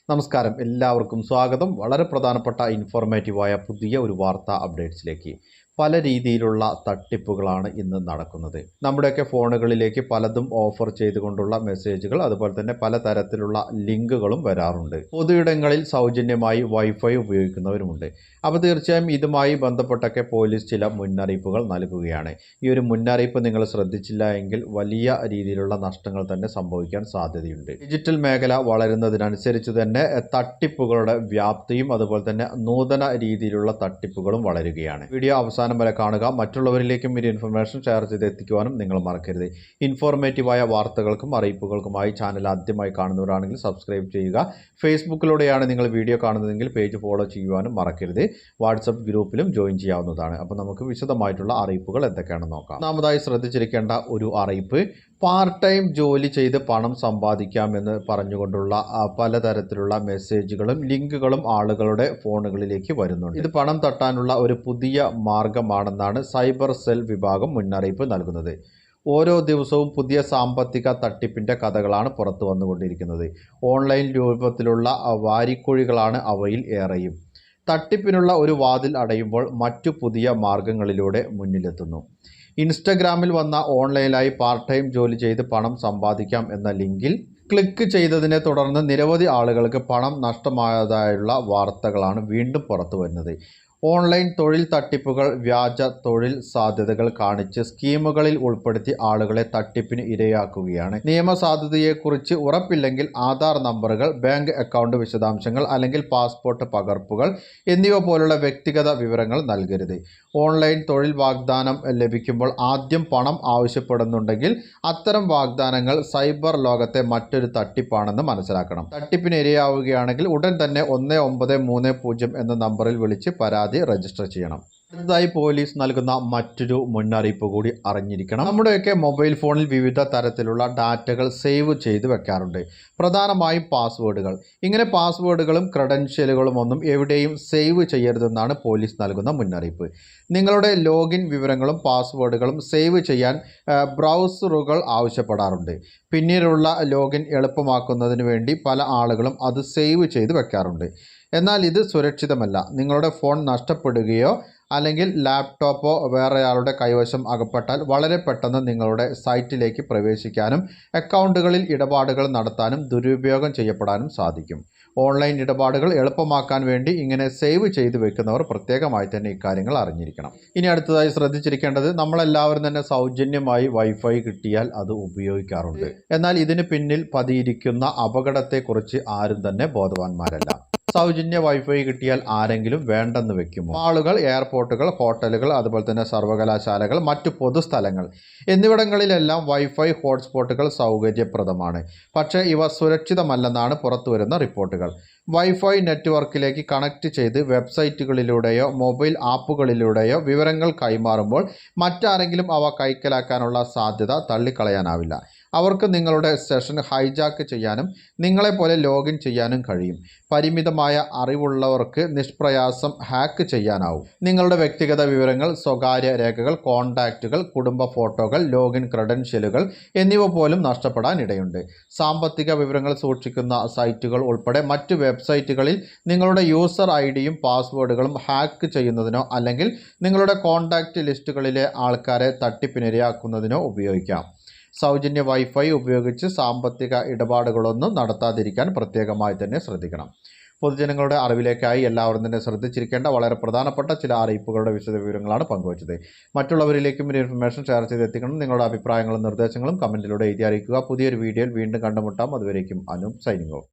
നമസ്കാരം, എല്ലാവർക്കും സ്വാഗതം. വളരെ പ്രധാനപ്പെട്ട ഇൻഫോർമേറ്റീവായ പുതിയ ഒരു വാർത്താ അപ്ഡേറ്റ്സിലേക്ക്. പല രീതിയിലുള്ള തട്ടിപ്പുകളാണ് ഇന്ന് നടക്കുന്നത്. നമ്മുടെയൊക്കെ ഫോണുകളിലേക്ക് പലതും ഓഫർ ചെയ്തുകൊണ്ടുള്ള മെസ്സേജുകൾ, അതുപോലെ തന്നെ പലതരത്തിലുള്ള ലിങ്കുകളും വരാറുണ്ട്. പൊതുയിടങ്ങളിൽ സൗജന്യമായി വൈഫൈ ഉപയോഗിക്കുന്നവരുമുണ്ട്. അപ്പോൾ തീർച്ചയായും ഇതുമായി ബന്ധപ്പെട്ടൊക്കെ പോലീസ് ചില മുന്നറിയിപ്പുകൾ നൽകുകയാണ്. ഈ ഒരു മുന്നറിയിപ്പ് നിങ്ങൾ ശ്രദ്ധിച്ചില്ല എങ്കിൽ വലിയ രീതിയിലുള്ള നഷ്ടങ്ങൾ തന്നെ സംഭവിക്കാൻ സാധ്യതയുണ്ട്. ഡിജിറ്റൽ മേഖല വളരുന്നതിനനുസരിച്ച് തന്നെ തട്ടിപ്പുകളുടെ വ്യാപ്തിയും അതുപോലെ തന്നെ നൂതന രീതിയിലുള്ള തട്ടിപ്പുകളും വളരുകയാണ്. വീഡിയോ അവസാനം വരെ കാണുക. മറ്റുള്ളവരിലേക്കും ഈ ഇൻഫർമേഷൻ ഷെയർ ചെയ്ത് എത്തിക്കുവാനും നിങ്ങൾ മറക്കരുത്. ഇൻഫോർമേറ്റീവായ വാർത്തകൾക്കും അറിയിപ്പുകൾക്കുമായി ചാനൽ ആദ്യമായി കാണുന്നവരാണെങ്കിൽ സബ്സ്ക്രൈബ് ചെയ്യുക. ഫേസ്ബുക്കിലൂടെയാണ് നിങ്ങൾ വീഡിയോ കാണുന്നതെങ്കിൽ പേജ് ഫോളോ ചെയ്യുവാനും മറക്കരുത്. വാട്സപ്പ് ഗ്രൂപ്പിലും ജോയിൻ ചെയ്യാവുന്നതാണ്. അപ്പോൾ നമുക്ക് വിശദമായിട്ടുള്ള അറിയിപ്പുകൾ എന്തൊക്കെയാണെന്ന് നോക്കാം. ഒന്നാമതായി ശ്രദ്ധിച്ചിരിക്കേണ്ട ഒരു അറിയിപ്പ്, പാർട്ട് ടൈം ജോലി ചെയ്ത് പണം സമ്പാദിക്കാമെന്ന് പറഞ്ഞുകൊണ്ടുള്ള പലതരത്തിലുള്ള മെസ്സേജുകളും ലിങ്കുകളും ആളുകളുടെ ഫോണുകളിലേക്ക് വരുന്നുണ്ട്. ഇത് പണം തട്ടാനുള്ള ഒരു പുതിയ മാർഗമാണെന്നാണ് സൈബർ സെൽ വിഭാഗം മുന്നറിയിപ്പ് നൽകുന്നത്. ഓരോ ദിവസവും പുതിയ സാമ്പത്തിക തട്ടിപ്പിൻ്റെ കഥകളാണ് പുറത്തു വന്നുകൊണ്ടിരിക്കുന്നത്. ഓൺലൈൻ രൂപത്തിലുള്ള വാരിക്കുഴികളാണ് അവയിൽ ഏറെയും. തട്ടിപ്പിനുള്ള ഒരു വാതിൽ അടയുമ്പോൾ മറ്റു പുതിയ മാർഗങ്ങളിലൂടെ മുന്നിലെത്തുന്നു. ഇൻസ്റ്റഗ്രാമിൽ വന്ന ഓൺലൈനായി പാർട്ട് ടൈം ജോലി ചെയ്ത് പണം സമ്പാദിക്കാം എന്ന ലിങ്കിൽ ക്ലിക്ക് ചെയ്തതിനെ തുടർന്ന് നിരവധി ആളുകൾക്ക് പണം നഷ്ടമായതായുള്ള വാർത്തകളാണ് വീണ്ടും പുറത്തു വരുന്നത്. ഓൺലൈൻ തൊഴിൽ തട്ടിപ്പുകൾ വ്യാജ തൊഴിൽ സാധ്യതകൾ കാണിച്ച് സ്കീമുകളിൽ ഉൾപ്പെടുത്തി ആളുകളെ തട്ടിപ്പിന് ഇരയാക്കുകയാണ്. നിയമസാധുതയെക്കുറിച്ച് ഉറപ്പില്ലെങ്കിൽ ആധാർ നമ്പറുകൾ, ബാങ്ക് അക്കൗണ്ട് വിശദാംശങ്ങൾ അല്ലെങ്കിൽ പാസ്പോർട്ട് പകർപ്പുകൾ എന്നിവ പോലുള്ള വ്യക്തിഗത വിവരങ്ങൾ നൽകരുത്. ഓൺലൈൻ തൊഴിൽ വാഗ്ദാനം ലഭിക്കുമ്പോൾ ആദ്യം പണം ആവശ്യപ്പെടുന്നുണ്ടെങ്കിൽ അത്തരം വാഗ്ദാനങ്ങൾ സൈബർ ലോകത്തെ മറ്റൊരു തട്ടിപ്പാണെന്ന് മനസ്സിലാക്കണം. തട്ടിപ്പിന് ഇരയാവുകയാണെങ്കിൽ ഉടൻ തന്നെ 1930 എന്ന നമ്പറിൽ വിളിച്ച് പരാതി രജിസ്റ്റർ ചെയ്യണം. അടുത്തതായി പോലീസ് നൽകുന്ന മറ്റൊരു മുന്നറിയിപ്പ് കൂടി അറിഞ്ഞിരിക്കണം. നമ്മുടെയൊക്കെ മൊബൈൽ ഫോണിൽ വിവിധ തരത്തിലുള്ള ഡാറ്റകൾ സേവ് ചെയ്ത് വെക്കാറുണ്ട്, പ്രധാനമായും പാസ്വേഡുകൾ. ഇങ്ങനെ പാസ്വേഡുകളും ക്രെഡൻഷ്യലുകളും ഒന്നും എവിടെയും സേവ് ചെയ്യരുതെന്നാണ് പോലീസ് നൽകുന്ന മുന്നറിയിപ്പ്. നിങ്ങളുടെ ലോഗിൻ വിവരങ്ങളും പാസ്വേഡുകളും സേവ് ചെയ്യാൻ ബ്രൗസറുകൾ ആവശ്യപ്പെടാറുണ്ട്. പിന്നീടുള്ള ലോഗിൻ എളുപ്പമാക്കുന്നതിന് വേണ്ടി പല ആളുകളും അത് സേവ് ചെയ്ത് വെക്കാറുണ്ട്. എന്നാൽ ഇത് സുരക്ഷിതമല്ല. നിങ്ങളുടെ ഫോൺ നഷ്ടപ്പെടുകയോ അല്ലെങ്കിൽ ലാപ്ടോപ്പോ വേറെയാളുടെ കൈവശം അകപ്പെട്ടാൽ വളരെ പെട്ടെന്ന് നിങ്ങളുടെ സൈറ്റിലേക്ക് പ്രവേശിക്കാനും അക്കൗണ്ടുകളിൽ ഇടപാടുകൾ നടത്താനും ദുരുപയോഗം ചെയ്യപ്പെടാനും സാധിക്കും. ഓൺലൈൻ ഇടപാടുകൾ എളുപ്പമാക്കാൻ വേണ്ടി ഇങ്ങനെ സേവ് ചെയ്ത് വെക്കുന്നവർ പ്രത്യേകമായി തന്നെ ഇക്കാര്യങ്ങൾ അറിഞ്ഞിരിക്കണം. ഇനി അടുത്തതായി ശ്രദ്ധിച്ചിരിക്കേണ്ടത്, നമ്മളെല്ലാവരും തന്നെ സൗജന്യമായി വൈഫൈ കിട്ടിയാൽ അത് ഉപയോഗിക്കാറുണ്ട്. എന്നാൽ ഇതിന് പിന്നിൽ പതിയിരിക്കുന്ന അപകടത്തെക്കുറിച്ച് ആരും തന്നെ ബോധവാന്മാരല്ല. സൗജന്യ വൈഫൈ കിട്ടിയാൽ ആരെങ്കിലും വേണ്ടെന്ന് വെക്കുമോ? മാളുകൾ, എയർപോർട്ടുകൾ, ഹോട്ടലുകൾ, അതുപോലെ തന്നെ സർവകലാശാലകൾ, മറ്റു പൊതുസ്ഥലങ്ങൾ എന്നിവിടങ്ങളിലെല്ലാം വൈഫൈ ഹോട്ട്സ്പോട്ടുകൾ സൗകര്യപ്രദമാണ്. പക്ഷേ ഇവ സുരക്ഷിതമല്ലെന്നാണ് പുറത്തുവരുന്ന റിപ്പോർട്ടുകൾ. വൈഫൈ നെറ്റ്വർക്കിലേക്ക് കണക്ട് ചെയ്ത് വെബ്സൈറ്റുകളിലൂടെയോ മൊബൈൽ ആപ്പുകളിലൂടെയോ വിവരങ്ങൾ കൈമാറുമ്പോൾ മറ്റാരെങ്കിലും അവ കൈക്കലാക്കാനുള്ള സാധ്യത തള്ളിക്കളയാനാവില്ല. അവർക്ക് നിങ്ങളുടെ സെഷൻ ഹൈജാക്ക് ചെയ്യാനും നിങ്ങളെപ്പോലെ ലോഗിൻ ചെയ്യാനും കഴിയും. പരിമിതമായ അറിവുള്ളവർക്ക് നിഷ്പ്രയാസം ഹാക്ക് ചെയ്യാനാവും. നിങ്ങളുടെ വ്യക്തിഗത വിവരങ്ങൾ, സ്വകാര്യ രേഖകൾ, കോൺടാക്റ്റുകൾ, കുടുംബ ഫോട്ടോകൾ, ലോഗിൻ ക്രെഡൻഷ്യലുകൾ എന്നിവ പോലും നഷ്ടപ്പെടാൻ ഇടയുണ്ട്. സാമ്പത്തിക വിവരങ്ങൾ സൂക്ഷിക്കുന്ന സൈറ്റുകൾ ഉൾപ്പെടെ മറ്റ് വെബ്സൈറ്റുകളിൽ നിങ്ങളുടെ യൂസർ ഐഡിയും പാസ്വേഡുകളും ഹാക്ക് ചെയ്യുന്നതിനോ അല്ലെങ്കിൽ നിങ്ങളുടെ കോൺടാക്റ്റ് ലിസ്റ്റുകളിലെ ആൾക്കാരെ തട്ടിപ്പിനിരയാക്കുന്നതിനോ ഉപയോഗിക്കാം. സൗജന്യ വൈഫൈ ഉപയോഗിച്ച് സാമ്പത്തിക ഇടപാടുകളൊന്നും നടത്താതിരിക്കാൻ പ്രത്യേകമായി തന്നെ ശ്രദ്ധിക്കണം. പൊതുജനങ്ങളുടെ അറിവിലേക്കായി എല്ലാവരും തന്നെ ശ്രദ്ധിച്ചിരിക്കേണ്ട വളരെ പ്രധാനപ്പെട്ട ചില അറിയിപ്പുകളുടെ വിശദവിവരങ്ങളാണ് പങ്കുവച്ചത്. മറ്റുള്ളവരിലേക്കും ഈ ഇൻഫർമേഷൻ ഷെയർ ചെയ്ത് എത്തിക്കണം. നിങ്ങളുടെ അഭിപ്രായങ്ങളും നിർദ്ദേശങ്ങളും കമൻറ്റിലൂടെ എഴുതി അറിയിക്കുക. പുതിയൊരു വീഡിയോയിൽ വീണ്ടും കണ്ടുമുട്ടാം. അതുവരേക്കും അനു സൈനിങ് ഓഫ്.